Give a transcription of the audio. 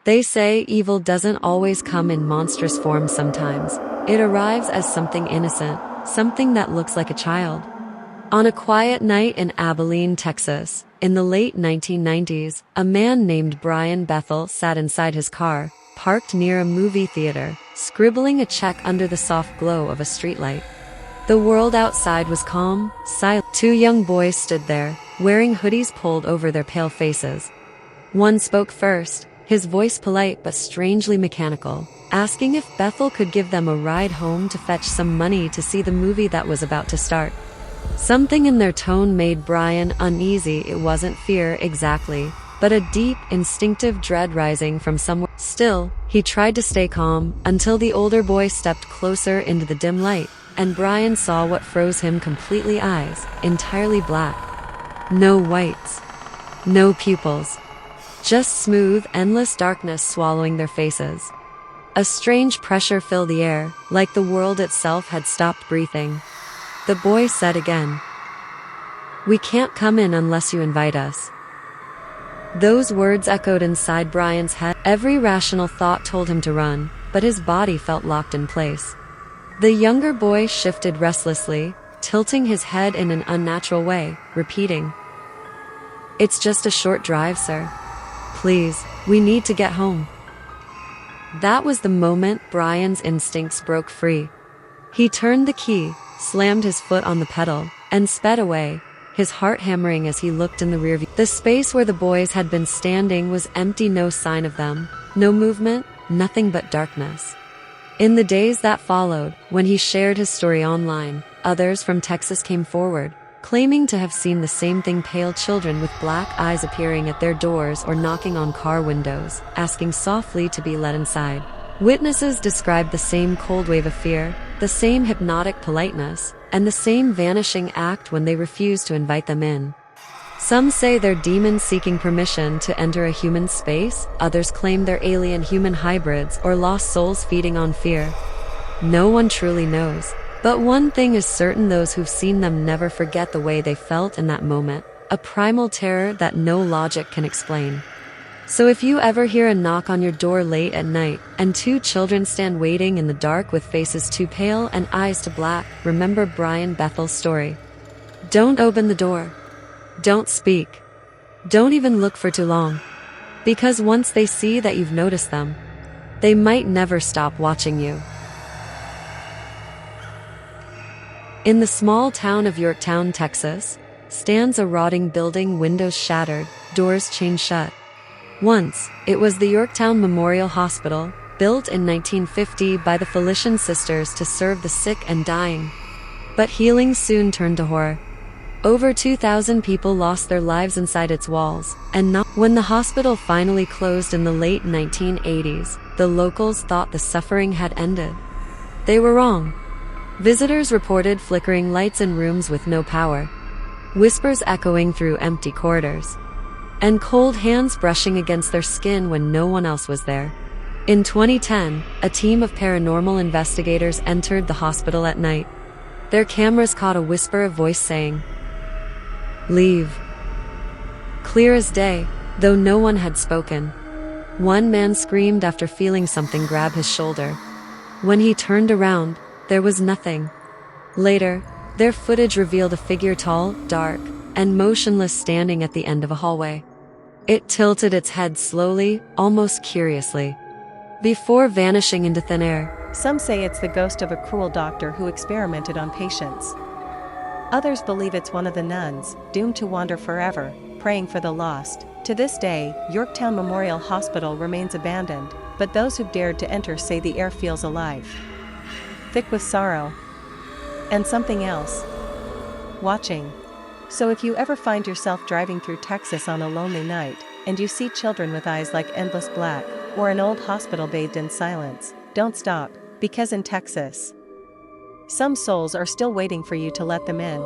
They say evil doesn't always come in monstrous form sometimes. It arrives as something innocent, something that looks like a child. On a quiet night in Abilene, Texas, in the late 1990s, a man named Brian Bethel sat inside his car, parked near a movie theater, scribbling a check under the soft glow of a streetlight. The world outside was calm, silent. Two young boys stood there, wearing hoodies pulled over their pale faces. One spoke first, his voice polite but strangely mechanical, asking if Bethel could give them a ride home to fetch some money to see the movie that was about to start. Something in their tone made Brian uneasy. It wasn't fear exactly, but a deep, instinctive dread rising from somewhere. Still, he tried to stay calm until the older boy stepped closer into the dim light, and Brian saw what froze him completely: eyes, entirely black. No whites. No pupils. Just smooth, endless darkness swallowing their faces. A strange pressure filled the air, like the world itself had stopped breathing. The boy said again, "We can't come in unless you invite us." Those words echoed inside Brian's head. Every rational thought told him to run, but his body felt locked in place. The younger boy shifted restlessly, tilting his head in an unnatural way, repeating, "It's just a short drive, sir. Please, we need to get home." That was the moment Brian's instincts broke free. He turned the key, slammed his foot on the pedal, and sped away, his heart hammering as he looked in the rearview. The space where the boys had been standing was empty, no sign of them, no movement, nothing but darkness. In the days that followed, when he shared his story online, others from Texas came forward, claiming to have seen the same thing: pale children with black eyes appearing at their doors or knocking on car windows, asking softly to be let inside. Witnesses described the same cold wave of fear, the same hypnotic politeness, and the same vanishing act when they refused to invite them in. Some say they're demons seeking permission to enter a human space, others claim they're alien-human hybrids or lost souls feeding on fear. No one truly knows. But one thing is certain: those who've seen them never forget the way they felt in that moment, a primal terror that no logic can explain. So if you ever hear a knock on your door late at night, and two children stand waiting in the dark with faces too pale and eyes too black, remember Brian Bethel's story. Don't open the door. Don't speak. Don't even look for too long. Because once they see that you've noticed them, they might never stop watching you. In the small town of Yorktown, Texas, stands a rotting building, windows shattered, doors chained shut. Once, it was the Yorktown Memorial Hospital, built in 1950 by the Felician sisters to serve the sick and dying. But healing soon turned to horror. Over 2,000 people lost their lives inside its walls, and when the hospital finally closed in the late 1980s, the locals thought the suffering had ended. They were wrong. Visitors reported flickering lights in rooms with no power, whispers echoing through empty corridors, and cold hands brushing against their skin when no one else was there. In 2010, a team of paranormal investigators entered the hospital at night. Their cameras caught a whisper of voice saying, "Leave." Clear as day, though no one had spoken. One man screamed after feeling something grab his shoulder. When he turned around, there was nothing. Later, their footage revealed a figure tall, dark, and motionless standing at the end of a hallway. It tilted its head slowly, almost curiously, before vanishing into thin air. Some say it's the ghost of a cruel doctor who experimented on patients. Others believe it's one of the nuns, doomed to wander forever, praying for the lost. To this day, Yorktown Memorial Hospital remains abandoned, but those who've dared to enter say the air feels alive, thick with sorrow and something else watching. So if you ever find yourself driving through Texas on a lonely night, and you see children with eyes like endless black, or an old hospital bathed in silence, don't stop, because in Texas, some souls are still waiting for you to let them in.